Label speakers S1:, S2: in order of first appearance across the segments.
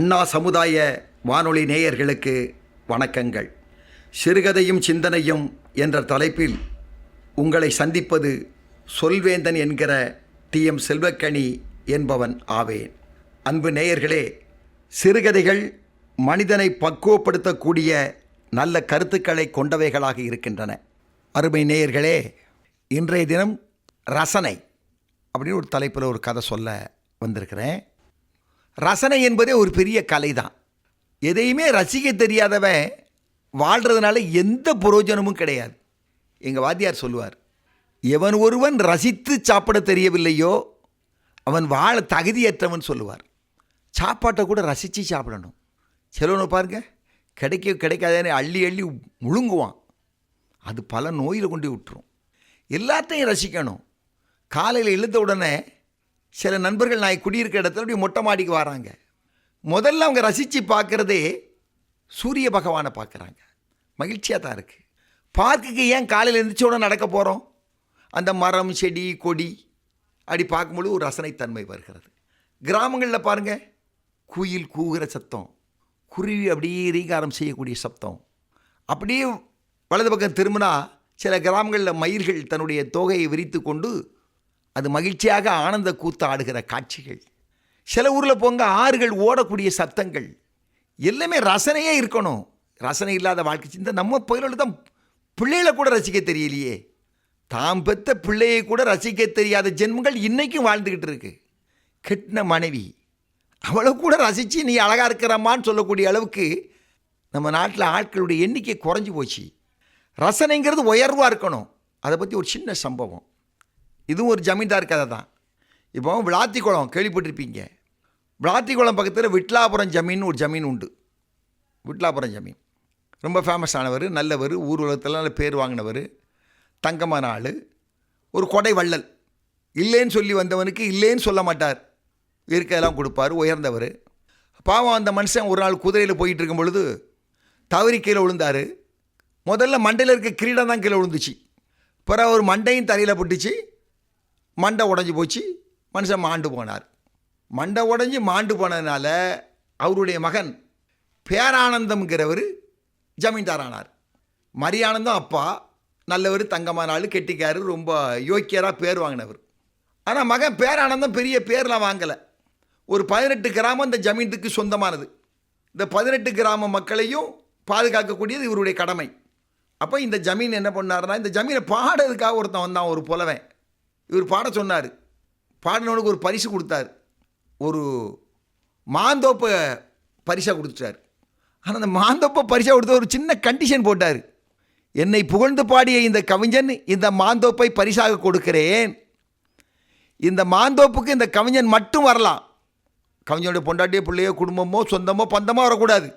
S1: அண்ணா சமுதாய வானொலி நேயர்களுக்கு வணக்கங்கள். சிறுகதையும் சிந்தனையும் என்ற தலைப்பில் உங்களை சந்திப்பது சொல்வேந்தன் என்கிற டி.எம். செல்வக்கனி என்பவன் ஆவேன். அன்பு நேயர்களே, சிறுகதைகள் மனிதனை பக்குவப்படுத்தக்கூடிய நல்ல கருத்துக்களை கொண்டவைகளாக இருக்கின்றன. அருமை நேயர்களே, இன்றைய தினம் ரசனை அப்படின்னு ஒரு தலைப்பில் ஒரு கதை சொல்ல வந்திருக்கிறேன். ரசனை என்பதே ஒரு பெரிய கலை தான். எதையுமே ரசிக்க தெரியாதவன் வாழ்கிறதுனால எந்த பிரயோஜனமும் கிடையாது. எங்கள் வாத்தியார் சொல்லுவார், எவன் ஒருவன் ரசித்து சாப்பிட தெரியவில்லையோ அவன் வாழ தகுதியற்றவன் சொல்லுவார். சாப்பாட்டை கூட ரசித்து சாப்பிடணும். சிலவனை பாருங்க, கிடைக்காதேன்னு அள்ளி அள்ளி முழுங்குவான். அது பல நோயில் கொண்டு விட்டுரும். எல்லாத்தையும் ரசிக்கணும். காலையில் எழுந்த உடனே சில நண்பர்கள் நான் குடியிருக்கிற இடத்துல அப்படி மொட்டை மாடிக்கு வராங்க. முதல்ல அவங்க ரசித்து பார்க்குறதே சூரிய பகவானை பார்க்குறாங்க. மகிழ்ச்சியாக தான் இருக்குது. பார்க்குக்கு ஏன் காலையில் எழுந்திரிச்ச உடனே நடக்க போகிறோம்? அந்த மரம் செடி கொடி அப்படி பார்க்கும்போது ஒரு ரசனைத்தன்மை வருகிறது. கிராமங்களில் பாருங்கள், குயில் கூகிற சத்தம், குருவி அப்படியே ரீகாரம் செய்யக்கூடிய சத்தம். அப்படியே வலது பக்கம் திரும்பினா சில கிராமங்களில் மயில்கள் தன்னுடைய தோகையை விரித்து கொண்டு அது மகிழ்ச்சியாக ஆனந்த கூத்து ஆடுகிற காட்சிகள். சில ஊரில் போங்க, ஆறுகள் ஓடக்கூடிய சத்தங்கள். எல்லாமே ரசனையே இருக்கணும். ரசனை இல்லாத வாழ்க்கை இந்த நம்ம பயிரோடு தான் பிள்ளைகளை கூட ரசிக்க தெரியலையே. தாம் பெற்ற பிள்ளையை கூட ரசிக்க தெரியாத ஜென்மங்கள் இன்றைக்கும் வாழ்ந்துக்கிட்டு இருக்கு. கெட்டின மனைவி, அவளை கூட ரசித்து நீ அழகாக இருக்கிறம்மான்னு சொல்லக்கூடிய அளவுக்கு நம்ம நாட்டில் ஆட்களுடைய எண்ணிக்கை குறைஞ்சி போச்சு. ரசனைங்கிறது உயர்வாக இருக்கணும். அதை பற்றி ஒரு சின்ன சம்பவம். இதுவும் ஒரு ஜமீன்தார் கதை தான். இப்போ விளாத்திக்குளம் கேள்விப்பட்டிருப்பீங்க. விளாத்திக்குளம் பக்கத்தில் விட்லாபுரம் ஜமீன் ஒரு ஜமீன் உண்டு. விட்லாபுரம் ஜமீன் ரொம்ப ஃபேமஸானவர், நல்லவர், ஊர் உலகத்தில் நல்ல பேர் வாங்கினவர், தங்கமான ஆள், ஒரு கொடை வள்ளல். இல்லைன்னு சொல்லி வந்தவனுக்கு இல்லைன்னு சொல்ல மாட்டார், இருக்கெல்லாம் கொடுப்பார், உயர்ந்தவர். பாவம் அந்த மனுஷன் ஒரு நாள் குதிரையில் போயிட்டு இருக்கும் பொழுது தவறி கீழே விழுந்தார். முதல்ல மண்டையில் இருக்க கிரீடம் தான் கீழே விழுந்துச்சு. பிறகு ஒரு மண்டையும் தரையில் பட்டுச்சு. மண்டை உடஞ்சி போச்சு. மனுஷன் மாண்டு போனார். மண்டை உடஞ்சி மாண்டு போனதுனால அவருடைய மகன் பேரானந்தம்ங்கிறவர் ஜமீன்தார் ஆனார். மரியானந்தம் அப்பா நல்லவர், தங்கமான ஆள், கெட்டிக்காரு, ரொம்ப யோக்கியராக பேர் வாங்கினவர். ஆனால் மகன் பேரானந்தம் பெரிய பேர்லாம் வாங்கலை. ஒரு 18 கிராமம் இந்த ஜமீனுக்கு சொந்தமானது. இந்த 18 கிராம மக்களையும் பாதுகாக்கக்கூடியது இவருடைய கடமை. அப்போ இந்த ஜமீன் என்ன பண்ணாருன்னா, இந்த ஜமீனை பாடுறதுக்காக ஒருத்தன் வந்தான், ஒரு புலவன். இவர் பாட சொன்னார். பாடினவனுக்கு ஒரு பரிசு கொடுத்தார். ஒரு மாந்தோப்பை பரிசாக கொடுத்துட்டார். ஆனால் அந்த மாந்தோப்பை பரிசாக கொடுத்த ஒரு சின்ன கண்டிஷன் போட்டார். என்னை புகழ்ந்து பாடிய இந்த கவிஞன் இந்த மாந்தோப்பை பரிசாக கொடுக்கிறேன். இந்த மாந்தோப்புக்கு இந்த கவிஞன் மட்டும் வரலாம். கவிஞனுடைய பொண்டாட்டியோ பிள்ளையோ குடும்பமோ சொந்தமோ பந்தமோ வரக்கூடாது.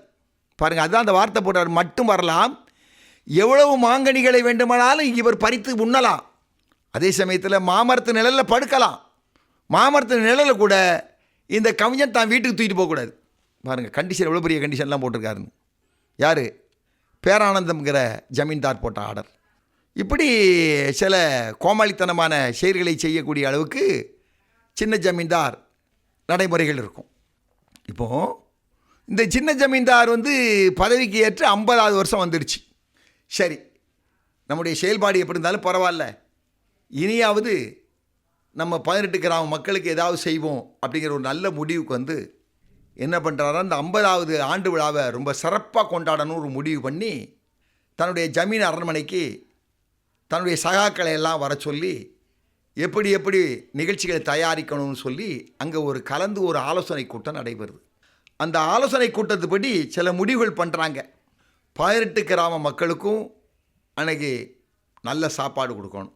S1: பாருங்கள், அதுதான் அந்த வார்த்தை போட்டார். மட்டும் வரலாம். எவ்வளவு மாங்கனிகளை வேண்டுமானாலும் இவர் பறித்து உண்ணலாம். அதே சமயத்தில் மாமரத்து நிழலில் படுக்கலாம். மாமரத்து நிழலில் கூட இந்த கவிஞன் தான் வீட்டுக்கு தூக்கிட்டு போகக்கூடாது. பாருங்கள், கண்டிஷன் எவ்வளோ பெரிய கண்டிஷன்லாம் போட்டிருக்காருன்னு. யார்? பேரானந்தம்ங்கிற ஜமீன்தார் போட்ட ஆர்டர். இப்படி சில கோமாளித்தனமான செயல்களை செய்யக்கூடிய அளவுக்கு சின்ன ஜமீன்தார் நடைமுறைகள் இருக்கும். இப்போது இந்த சின்ன ஜமீன்தார் பதவிக்கு ஏற்று 50வது வருஷம் வந்துடுச்சு. சரி, நம்முடைய செயல்பாடு எப்படி இருந்தாலும் பரவாயில்ல, இனியாவது நம்ம 18 கிராம மக்களுக்கு ஏதாவது செய்வோம் அப்படிங்கிற ஒரு நல்ல முடிவுக்கு என்ன பண்ணுறாரா, அந்த 50வது ஆண்டு விழாவை ரொம்ப சிறப்பாக கொண்டாடணும் ஒரு முடிவு பண்ணி தன்னுடைய ஜமீன் அரண்மனைக்கு தன்னுடைய சகாக்களை எல்லாம் வர சொல்லி எப்படி எப்படி நிகழ்ச்சிகளை தயாரிக்கணும்னு சொல்லி அங்கே ஒரு ஆலோசனை கூட்டம் நடைபெறுது. அந்த ஆலோசனை கூட்டத்துப்படி சில முடிவுகள் பண்ணுறாங்க. 18 கிராம மக்களுக்கும் அன்றைக்கி நல்ல சாப்பாடு கொடுக்கணும்.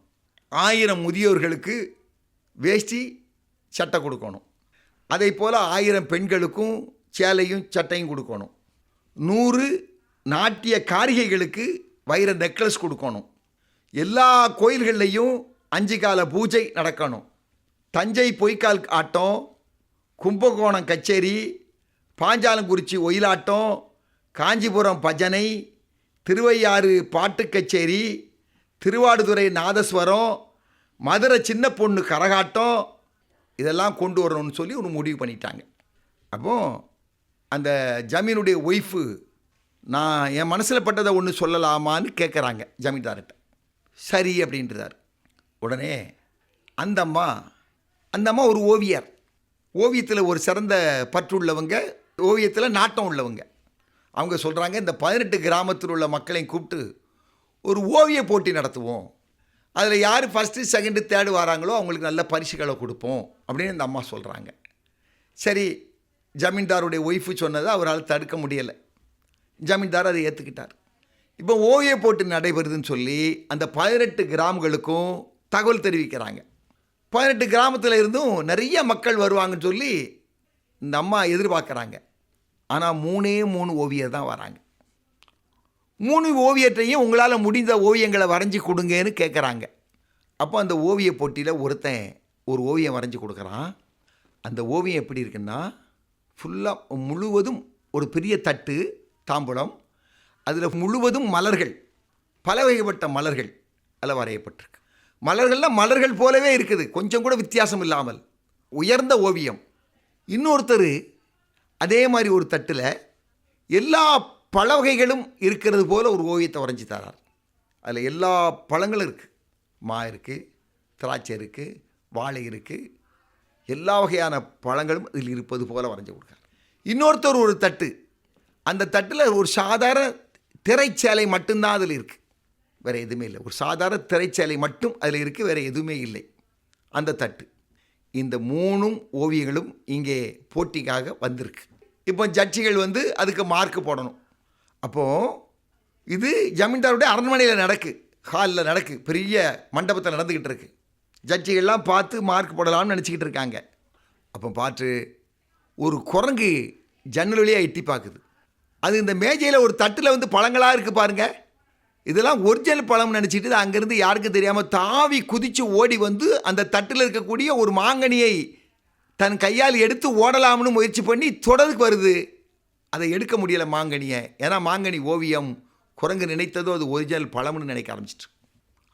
S1: 1000 முதியோர்களுக்கு வேஷ்டி சட்டை கொடுக்கணும். அதே போல் 1000 பெண்களுக்கும் சேலையும் சட்டையும் கொடுக்கணும். 100 நாட்டிய காரிகைகளுக்கு வைர நெக்லஸ் கொடுக்கணும். எல்லா கோயில்கள்லேயும் 5 கால பூஜை நடக்கணும். தஞ்சை பொய்க்கால் ஆட்டம், கும்பகோணம் கச்சேரி, பாஞ்சாலங்குறிச்சி ஒயிலாட்டம், காஞ்சிபுரம் பஜனை, திருவையாறு பாட்டு கச்சேரி, திருவாடுதுறை நாதஸ்வரம், மதுரை சின்ன பொண்ணு கரகாட்டம், இதெல்லாம் கொண்டு வரணும்னு சொல்லி ஒரு முடிவு பண்ணிட்டாங்க. அப்போது அந்த ஜமீனுடைய ஒய்ஃபு நான் என் மனசில் பட்டதை ஒன்று சொல்லலாமான்னு கேட்குறாங்க ஜமீன்தார்கிட்ட. சரி அப்படின்றார். உடனே அந்த அம்மா ஒரு ஓவியர், ஓவியத்தில் ஒரு சிறந்த பற்று உள்ளவங்க, ஓவியத்தில் நாட்டம் உள்ளவங்க. அவங்க சொல்கிறாங்க, இந்த 18 கிராமத்தில் உள்ள மக்களையும் கூப்பிட்டு ஒரு ஓவிய போட்டி நடத்துவோம், அதில் யார் ஃபஸ்ட்டு செகண்டு தேர்டு வராங்களோ அவங்களுக்கு நல்ல பரிசுகளை கொடுப்போம் அப்படின்னு இந்த அம்மா சொல்கிறாங்க. சரி, ஜமீன்தாருடைய ஒய்ஃபு சொன்னதை அவரால் தடுக்க முடியலை. ஜமீன்தார் அதை ஏற்றுக்கிட்டார். இப்போ ஓவிய போட்டி நடைபெறுதுன்னு சொல்லி அந்த 18 கிராமங்களுக்கும் தகவல் தெரிவிக்கிறாங்க. 18 கிராமத்தில் இருந்தும் நிறைய மக்கள் வருவாங்கன்னு சொல்லி இந்த அம்மா எதிர்பார்க்குறாங்க. ஆனால் 3 ஓவியர் தான் வராங்க. 3 ஓவியத்தையும் உங்களால் முடிந்த ஓவியங்களை வரைஞ்சி கொடுங்கன்னு கேட்குறாங்க. அப்போ அந்த ஓவிய போட்டியில் ஒருத்தன் ஒரு ஓவியம் வரைஞ்சி கொடுக்குறான். அந்த ஓவியம் எப்படி இருக்குன்னா, ஃபுல்லாக முழுவதும் ஒரு பெரிய தட்டு தாம்பூலம், அதில் முழுவதும் மலர்கள், பல வகைப்பட்ட மலர்கள் அதில் வரையப்பட்டிருக்கு. மலர்கள்லாம் மலர்கள் போலவே இருக்குது, கொஞ்சம் கூட வித்தியாசம் இல்லாமல் உயர்ந்த ஓவியம். இன்னொருத்தர் அதே மாதிரி ஒரு தட்டில் எல்லா பழ வகைகளும் இருக்கிறது போல் ஒரு ஓவியத்தை வரைஞ்சி தரார். அதில் எல்லா பழங்களும் இருக்குது, மா இருக்குது, திராட்சை இருக்குது, வாழை இருக்குது, எல்லா வகையான பழங்களும் இதில் இருப்பது போல் வரைஞ்சி கொடுக்கார். இன்னொருத்தர் ஒரு தட்டு, அந்த தட்டில் ஒரு சாதாரண திரைச்சேலை மட்டும்தான் அதில் இருக்குது, வேறு எதுவுமே இல்லை. ஒரு சாதாரண திரைச்சேலை மட்டும் அதில் இருக்குது, வேறு எதுவுமே இல்லை அந்த தட்டு. இந்த 3 ஓவியங்களும் இங்கே போட்டிக்காக வந்திருக்கு. இப்போ ஜட்ஜிகள் வந்து அதுக்கு மார்க் போடணும். அப்போது இது ஜமீன்தாருடைய அரண்மனையில் நடக்கு, ஹாலில் நடக்கு, பெரிய மண்டபத்தில் நடந்துக்கிட்டு இருக்கு. ஜட்ஜிகள்லாம் பார்த்து மார்க் போடலாம்னு நினச்சிக்கிட்டு இருக்காங்க. அப்போ பார்த்து ஒரு குரங்கு ஜன்னல் வழியாக எட்டி பார்க்குது. அது இந்த மேஜையில் ஒரு தட்டில் வந்து பழங்களாக இருக்குது பாருங்கள், இதெல்லாம் ஒரிஜினல் பழம்னு நினச்சிட்டு அங்கேருந்து யாருக்கும் தெரியாமல் தாவி குதித்து ஓடி வந்து அந்த தட்டில் இருக்கக்கூடிய ஒரு மாங்கனியை தன் கையால் எடுத்து ஓடலாம்னு முயற்சி பண்ணி தொடருக்கு வருது. அதை எடுக்க முடியலை மாங்கனியை, ஏன்னா மாங்கனி ஓவியம், குரங்கு நினைத்ததோ அது ஒரிஜினல் பழம்னு நினைக்க ஆரம்பிச்சிட்டு.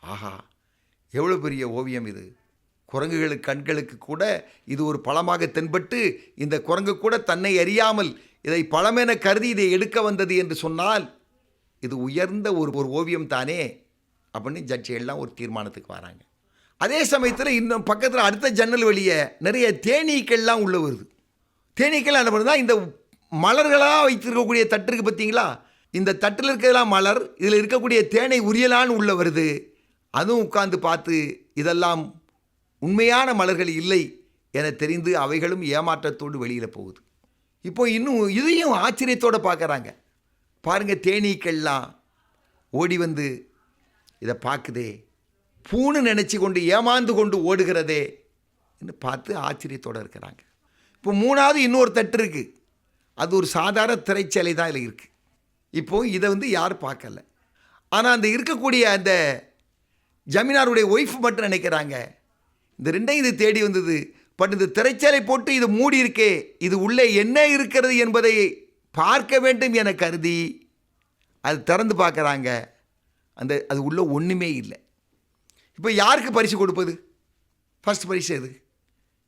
S1: ஆஹா, எவ்வளோ பெரிய ஓவியம் இது! குரங்குகளுக்கு கண்களுக்கு கூட இது ஒரு பழமாக தென்பட்டு இந்த குரங்கு கூட தன்னை அறியாமல் இதை பழமென கருதி இதை எடுக்க வந்தது என்று சொன்னால் இது உயர்ந்த ஒரு ஓவியம் தானே அப்படின்னு ஜட்ஜிகள்லாம் ஒரு தீர்மானத்துக்கு வராங்க. அதே சமயத்தில் இன்னும் பக்கத்தில் அடுத்த ஜன்னல் வழியே நிறைய தேனீக்கள்லாம் உள்ளே வருது. தேனீக்கள் என்ன பண்ணுறதா, இந்த மலர்களாக வைத்திருக்கக்கூடிய தட்டு இருக்குது பார்த்தீங்களா, இந்த தட்டில் இருக்கிறதெல்லாம் மலர், இதில் இருக்கக்கூடிய தேனை உரியலான்னு உள்ளே வருது. அதுவும் உட்கார்ந்து பார்த்து இதெல்லாம் உண்மையான மலர்கள் இல்லை என தெரிந்து அவைகளும் ஏமாற்றத்தோடு வெளியில் போகுது. இப்போ இன்னும் இதையும் ஆச்சரியத்தோடு பார்க்குறாங்க. பாருங்கள், தேனீக்கள்லாம் ஓடி வந்து இதை பார்க்குதே, பூன்னு நினச்சி கொண்டு ஏமாந்து கொண்டு ஓடுகிறதே என்று பார்த்து ஆச்சரியத்தோடு இருக்கிறாங்க. இப்போ 3வது இன்னொரு தட்டு இருக்குது, அது ஒரு சாதாரண திரைச்சேலை தான் இதில் இருக்குது. இப்போது இதை வந்து யாரும் பார்க்கல. ஆனால் அந்த இருக்கக்கூடிய அந்த ஜமீனாருடைய ஒய்ஃப் மட்டும் நினைக்கிறாங்க, இந்த 2ஐயும் இது தேடி வந்தது, பட் இந்த திரைச்சேலை போட்டு இது மூடி இருக்கே, இது உள்ளே என்ன இருக்கிறது என்பதை பார்க்க வேண்டும் என கருதி அது திறந்து பார்க்குறாங்க. அது உள்ளே ஒன்றுமே இல்லை. இப்போ யாருக்கு பரிசு கொடுப்பது? ஃபர்ஸ்ட் பரிசு எது,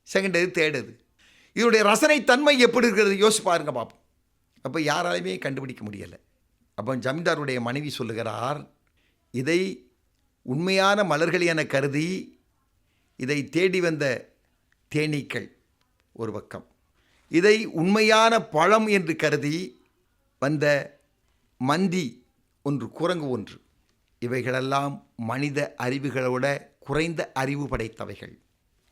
S1: செகண்ட் எது, தேர்ட் எது? இதனுடைய ரசனை தன்மை எப்படி இருக்கிறது யோசிச்சு பாருங்க பார்ப்போம். அப்போ யாராலுமே கண்டுபிடிக்க முடியலை. அப்போ ஜமீன்தாருடைய மனைவி சொல்லுகிறார், இதை உண்மையான மலர்கள் என கருதி இதை தேடி வந்த தேனீக்கள் ஒரு பக்கம், இதை உண்மையான பழம் என்று கருதி வந்த மந்தி ஒன்று, குரங்கு ஒன்று, இவைகளெல்லாம் மனித அறிவுகளோட குறைந்த அறிவு படைத்தவைகள்,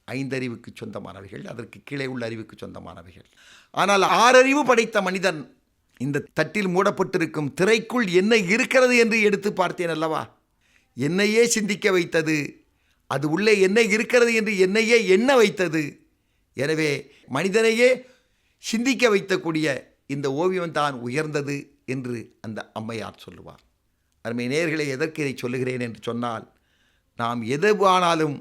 S1: 5 அறிவுக்கு சொந்தமானவைகள், அதற்கு கீழே உள்ள அறிவுக்கு சொந்தமானவைகள். ஆனால் 6 அறிவு படைத்த மனிதன் இந்த தட்டில் மூடப்பட்டிருக்கும் திரைக்குள் என்ன இருக்கிறது என்று எடுத்து பார்த்தேன் அல்லவா, என்னையே சிந்திக்க வைத்தது, அது உள்ளே என்ன இருக்கிறது என்று என்னையே எண்ண வைத்தது. எனவே மனிதனையே சிந்திக்க வைக்கக்கூடிய இந்த ஓவியம் தான் உயர்ந்தது என்று அந்த அம்மையார் சொல்லுவார். அருமை நேயர்களே, எதற்கு இதை சொல்லுகிறேன் என்று சொன்னால், நாம் எதுவானாலும்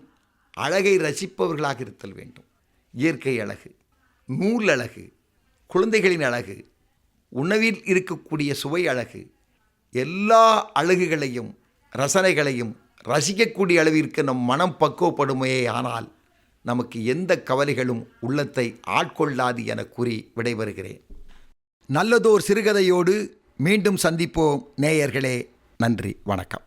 S1: அழகை ரசிப்பவர்களாக இருத்தல் வேண்டும். இயற்கை அழகு, நூல் அழகு, குழந்தைகளின் அழகு, உணவில் இருக்கக்கூடிய சுவை அழகு, எல்லா அழகுகளையும் ரசனைகளையும் ரசிக்கக்கூடிய அளவிற்கு நம் மனம் பக்குவப்படுமே ஆனால் நமக்கு எந்த கவலைகளும் உள்ளத்தை ஆட்கொள்ளாது என கூறி விடைபெறுகிறேன். நல்லதோர் சிறுகதையோடு மீண்டும் சந்திப்போம் நேயர்களே. நன்றி, வணக்கம்.